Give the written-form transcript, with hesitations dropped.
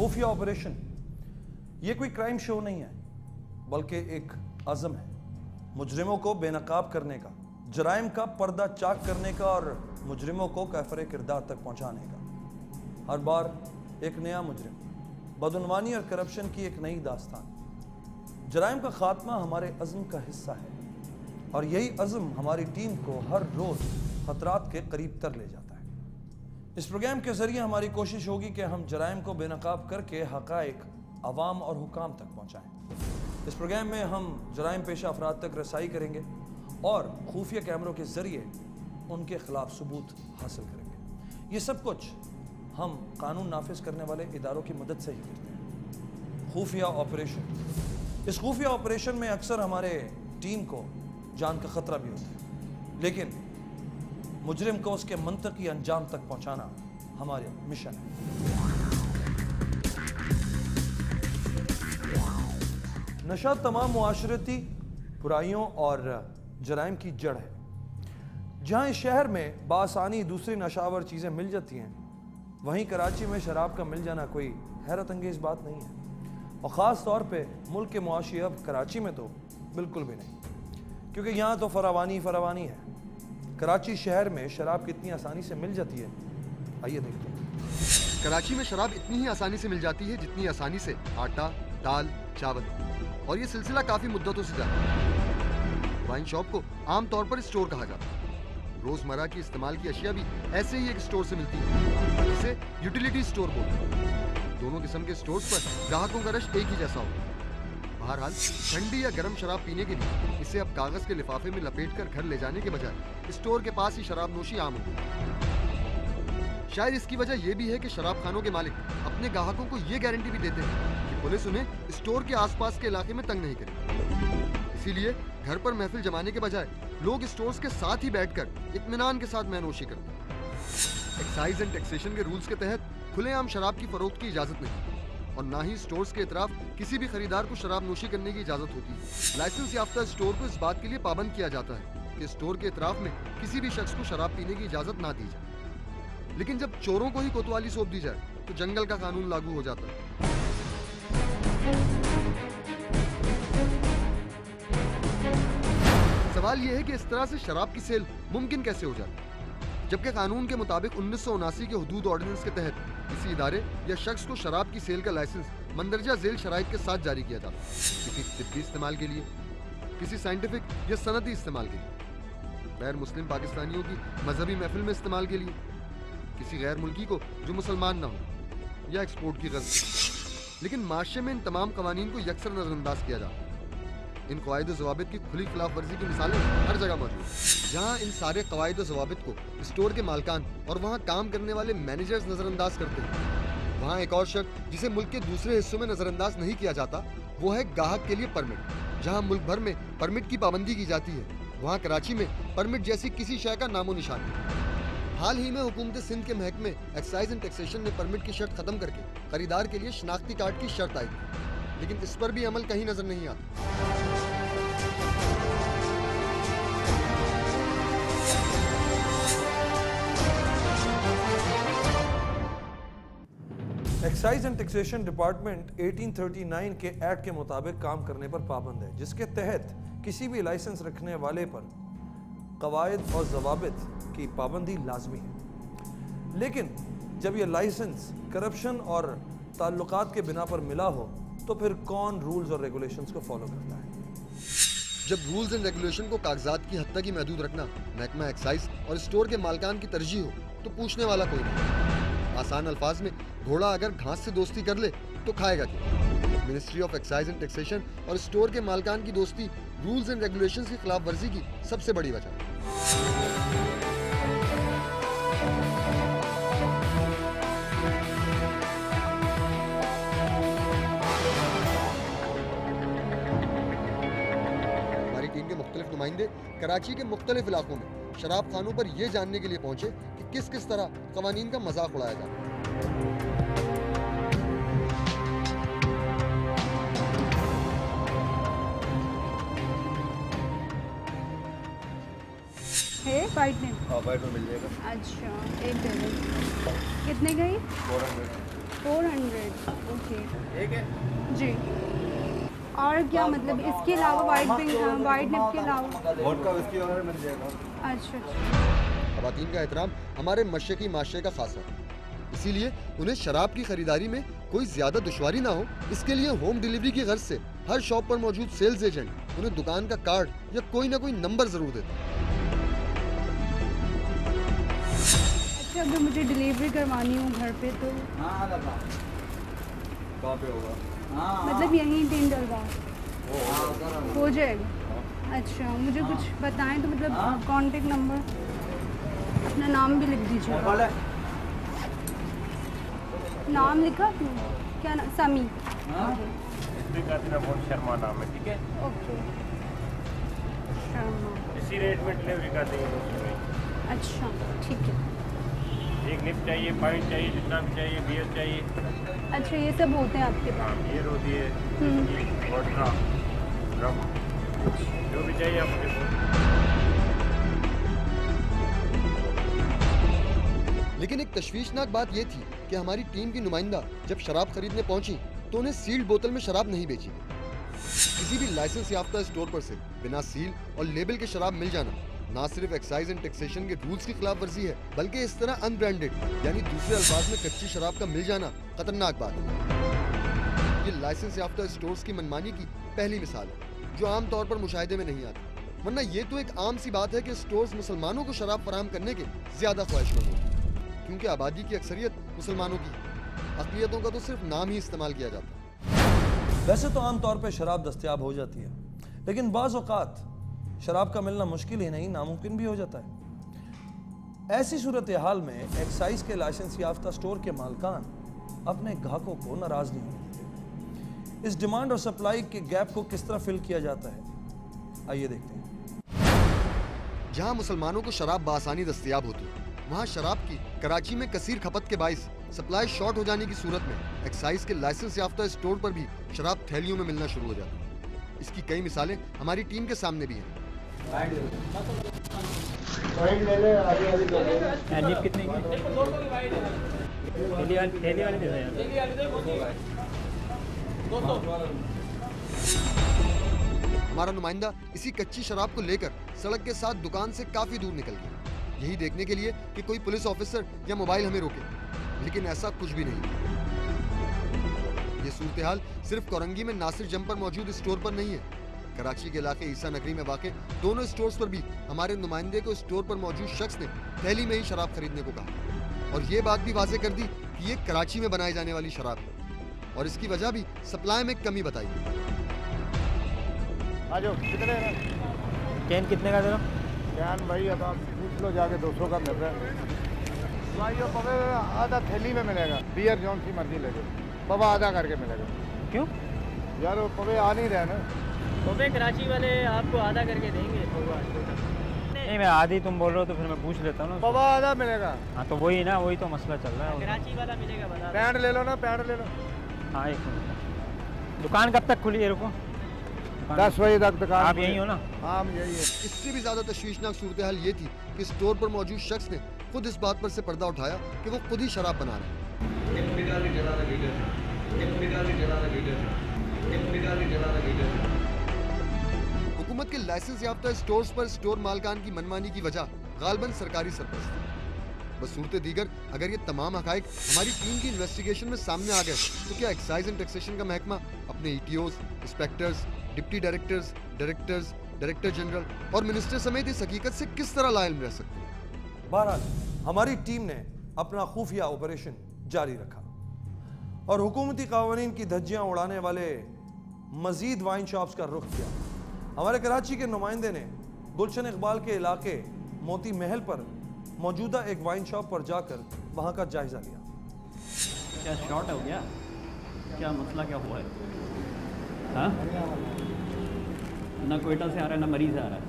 खुफिया ऑपरेशन ये कोई क्राइम शो नहीं है, बल्कि एक अज़म है मुजरिमों को बेनकाब करने का, जराइम का पर्दा चाक करने का और मुजरिमों को कैफरे किरदार तक पहुंचाने का। हर बार एक नया मुजरिम, बदउनवानी और करप्शन की एक नई दास्तान। जराइम का खात्मा हमारे अज़म का हिस्सा है और यही अज़म हमारी टीम को हर रोज़ खतरात के करीब तर ले जाता है। इस प्रोग्राम के ज़रिए हमारी कोशिश होगी कि हम जराइम को बेनकाब करके हक़ाइक़ अवाम और हुकाम तक पहुँचाएँ। इस प्रोग्राम में हम जराइम पेशा अफराद तक रसाई करेंगे और खुफिया कैमरों के ज़रिए उनके ख़िलाफ़ सबूत हासिल करेंगे। ये सब कुछ हम कानून नाफिज करने वाले इदारों की मदद से ही करते हैं। खुफिया ऑपरेशन, इस खुफिया ऑपरेशन में अक्सर हमारे टीम को जान का ख़तरा भी होता है, लेकिन मुजरिम को उसके मंतकी अंजाम तक पहुंचाना हमारा मिशन है। नशा तमाम मुआशरती बुराइयों और जराइम की जड़ है। जहां इस शहर में बासानी दूसरी नशावर चीज़ें मिल जाती हैं, वहीं कराची में शराब का मिल जाना कोई हैरत अंगेज़ बात नहीं है। और ख़ास तौर पे मुल्क के मुआशी अब कराची में तो बिल्कुल भी नहीं, क्योंकि यहाँ तो फरावानी फरावानी है। कराची शहर में शराब कितनी आसानी से मिल जाती है, आइए देखते हैं। कराची में शराब इतनी ही आसानी से मिल जाती है जितनी आसानी से आटा, दाल, चावल, और ये सिलसिला काफ़ी मुद्दतों से जाता है। वाइन शॉप को आमतौर पर स्टोर कहा जाता है। रोज़मर्रा की इस्तेमाल की अशिया भी ऐसे ही एक स्टोर से मिलती है, जिसे यूटिलिटी स्टोर बोलते हैं। दोनों किस्म के स्टोर्स पर ग्राहकों का रश एक ही जैसा होता है। बहरहाल ठंडी या गर्म शराब पीने के लिए इसे अब कागज के लिफाफे में लपेटकर घर ले जाने के बजाय स्टोर के पास ही शराब नोशी आम हो गई। शायद इसकी वजह यह भी है कि शराब खानों के मालिक अपने ग्राहकों को ये गारंटी भी देते हैं कि पुलिस उन्हें स्टोर के आसपास के इलाके में तंग नहीं करेगी। इसीलिए घर पर महफिल जमाने के बजाय लोग स्टोर्स के साथ ही बैठकर इत्मीनान के साथ मैनोशी करते हैं। एक्साइज एंड टैक्सेशन के रूल्स के तहत खुलेआम शराब की फरोख्त की इजाजत नहीं और ना ही स्टोर्स के इतराफ किसी भी खरीदार को शराब नोशी करने की इजाजत होती है। लाइसेंस याफ्ता स्टोर को इस बात के लिए पाबंद किया जाता है कि स्टोर के इतराफ में किसी भी शख्स को शराब पीने की इजाजत ना दी जाए। लेकिन जब चोरों को ही कोतवाली सौंप दी जाए तो जंगल का कानून लागू हो जाता है। सवाल यह है कि इस तरह से शराब की सेल मुमकिन कैसे हो जाती है, जबकि कानून के मुताबिक 1979 के हुदूद ऑर्डिनेंस के तहत किसी इदारे या शख्स को शराब की सेल का लाइसेंस मंदरजा झेल शराइत के साथ जारी किया जाता है। किसी तिब्बी इस्तेमाल के लिए, किसी साइंटिफिक या सनती इस्तेमाल के लिए, गैर मुस्लिम पाकिस्तानियों की मजहबी महफिल में इस्तेमाल के लिए, किसी गैर मुल्की को जो मुसलमान ना हो, या एक्सपोर्ट की गर्ज। लेकिन माशरे में इन तमाम कवानीन को यकसर नजरअंदाज किया जाता है। इन कवायद ज़वाबित की खुली खिलाफ वर्जी की मिसालें हर जगह मौजूद हैं। जहाँ इन सारे कवायद ज़वाबित को स्टोर के मालकान और वहाँ काम करने वाले मैनेजर्स नज़रअंदाज करते हैं, वहाँ एक और शर्त जिसे मुल्क के दूसरे हिस्सों में नज़रअंदाज नहीं किया जाता, वो है ग्राहक के लिए परमिट। जहाँ मुल्क भर में परमिट की पाबंदी की जाती है, वहाँ कराची में परमिट जैसी किसी शय का नामो निशान नहीं। हाल ही में हुकूमत सिंध के महकमे एक्साइज एंड टैक्सेशन ने परमिट की शर्त खत्म करके खरीदार के लिए शनाख्ती कार्ड की शर्त आई, लेकिन इस पर भी अमल कहीं नजर नहीं आता। एक्साइज एंड टैक्सेशन डिपार्टमेंट 1839 के एक्ट के मुताबिक काम करने पर पाबंद है, जिसके तहत किसी भी लाइसेंस रखने वाले पर कवायद और ज़वाबित की पाबंदी लाजमी है। लेकिन जब यह लाइसेंस करप्शन और ताल्लुकात के बिना पर मिला हो, तो फिर कौन रूल्स और रेगुलेशंस को फॉलो करता है? जब रूल्स एंड रेगुलेशन को कागजात की हद तक ही महदूद रखना महकमा एक्साइज और स्टोर के मालकान की तरजीह हो, तो पूछने वाला कोई नहीं। आसान अल्फाज में, घोड़ा अगर घास से दोस्ती कर ले तो खाएगा क्या? Ministry of excise and taxation और स्टोर के मालकान की दोस्ती रूल्स एंड रेगुलेशंस की खिलाफ वर्जी की सबसे बड़ी वजह। हमारी टीम के मुख्तलिफ नुमाइंदे कराची के मुख्तलिफ इलाकों में शराब खानों पर यह जानने के लिए पहुंचे कि किस किस तरह कवानीन का मजाक उड़ाया जाता है। वाइट में? हाँ वाइट में मिल जाएगा। अच्छा, एक दे दो। कितने का ये? 400। 400 ओके जी। और क्या मतलब इसके अलावा वाइट निप के अलावा वोडका विस्की वगैरह मिल जाएगा। अच्छा। खवातीन का एहतराम हमारे मशरकी माशरे का खासा है, इसीलिए उन्हें शराब की खरीदारी में कोई ज्यादा दुश्वारी ना हो, इसके लिए होम डिलीवरी की गर्ज से हर शॉप पर मौजूद सेल्स एजेंट उन्हें दुकान का कार्ड या कोई ना कोई नंबर जरूर देता है। अच्छा, अगर मुझे डिलीवरी करवानी हो घर पे तो कहाँ पे होगा? मतलब यहीं टिंडल हो जाएगा? अच्छा, मुझे कुछ बताएं तो मतलब कांटेक्ट नंबर, अपना नाम भी लिख दीजिए। नाम लिखा आपने? क्या नाम? समी। बहुत शर्मा नाम है, ठीक है? ओके, शर्मा। इसी रेट में डिलीवरी कर देंगे। अच्छा, ठीक है। एक निप चाहिए, पाइंट चाहिए, जितना भी चाहिए, बियर चाहिए। अच्छा, ये सब होते हैं आपके पास? बियर होती है, वोडका, रम, जो भी चाहिए आपको। लेकिन एक तशवीशनाक बात ये थी कि हमारी टीम की नुमाइंदा जब शराब खरीदने पहुंची तो उन्हें सील्ड बोतल में शराब नहीं बेची। किसी भी लाइसेंस याफ्ता स्टोर पर से बिना सील और लेबल के शराब मिल जाना ना सिर्फ एक्साइज एंड टैक्सेशन के रूल्स की खिलाफ वर्जी है, बल्कि इस तरह अनब्रांडेड यानी दूसरे अल्फाज में कच्ची शराब का मिल जाना खतरनाक बात है। ये लाइसेंस याफ्ता स्टोर्स की मनमानी की पहली मिसाल है जो आम तौर पर मुशाहिदे में नहीं आती, वरना ये तो एक आम सी बात है कि स्टोर्स मुसलमानों को शराब फराहम करने के ज्यादा ख्वाहिशमंद होते हैं, क्योंकि आबादी की अक्सरियत मुसलमानों की, अक़लियतों का तो सिर्फ नाम ही इस्तेमाल किया जाता है। वैसे तो आम तौर पे शराब दस्तयाब हो जाती है, लेकिन बाज़ औक़ात शराब का मिलना मुश्किल ही नहीं नामुमकिन भी हो जाता है। ऐसी सूरत हाल में एक्साइज के लाइसेंस याफ्ता स्टोर के मालकान अपने ग्राहकों को नाराज नहीं होते। इस डिमांड और सप्लाई के गैप को किस तरह फिल किया जाता है, आइए देखते हैं। जहां मुसलमानों को शराब बआसानी दस्तयाब होती है, वहां शराब की कराची में कसीर खपत के बाइस सप्लाई शॉर्ट हो जाने की सूरत में एक्साइज के लाइसेंस याफ्ता स्टोर पर भी शराब थैलियों में मिलना शुरू हो जाती है। इसकी कई मिसालें हमारी टीम के सामने भी हैं। कितने की? हमारा नुमाइंदा इसी कच्ची शराब को लेकर सड़क के साथ दुकान से काफी दूर निकल गया, यही देखने के लिए कि कोई पुलिस ऑफिसर या मोबाइल हमें रोके, लेकिन ऐसा कुछ भी नहीं। ये सूरत हाल सिर्फ कोरंगी में नासिर जम पर मौजूद स्टोर पर नहीं है। कराची के इलाके ईसा नगरी में वाक़े दोनों स्टोर्स पर भी हमारे नुमाइंदे को स्टोर पर मौजूद शख्स ने थैली में ही शराब खरीदने को कहा और ये बात भी वाज़ेह कर दी कि ये कराची में बनाई जाने वाली शराब है और इसकी वजह भी सप्लाई में कमी बताई। कितने कैन कितने का दे रहा? कैन भाई अब आप पूछ लो जाके 200 का मिल रहा है भाई। पवे आधा थैली में मिलेगा, बियर जौन सी मर्जी ले लो, पवा आधा करके मिलेगा। क्यों यार वो पवे आ नहीं रहे ना, पवे कराची वाले आपको आधा करके देंगे। नहीं, मैं आधी तुम बोल रहे हो तो फिर मैं पूछ लेता हूँ। पवा आधा मिलेगा। हाँ तो वही ना, वही तो मसला चल रहा है। कराची वाला मिलेगा, बता। पैंट ले लो ना, पैंट ले लो। हाँ, एक मिनट। दुकान कब तक खुली है? रुको, 10 बजे तक दुकान। आप यहीं हो ना? हाँ, हम यही है। इससे भी ज्यादा तशवीशनाक सूरत हाल ये थी कि स्टोर पर मौजूद शख्स ने खुद इस बात पर से पर्दा उठाया कि वो खुद ही शराब बना रहे हैं। हुकूमत के लाइसेंस याफ्ता स्टोर्स पर स्टोर मालकान की मनमानी की वजह गालबन सरकारी सरपरस्ती। बस सूरत दीगर अगर ये तमाम हकाइक हमारी टीम की इन्वेस्टिगेशन में सामने आ गए तो क्या एक्साइज एंड टैक्सेशन का महकमा अपने ETOs, inspectors, deputy directors, directors, director general और मिनिस्टर समेत इस हकीकत से किस तरह लाइल रह सकते हैं? बहरहाल हमारी टीम ने अपना खुफिया ऑपरेशन जारी रखा और हुकूमती कानून की धज्जियां उड़ाने वाले मजीद वाइन शॉप्स का रुख किया। हमारे कराची के नुमाइंदे ने गुलशन इकबाल के इलाके मोती महल पर मौजूदा एक वाइन शॉप पर जाकर वहां का जायजा लिया। क्या शॉर्ट हो गया? क्या मसला क्या हुआ है? हाँ, ना कोयटा से आ रहा है ना मरीज आ रहा है।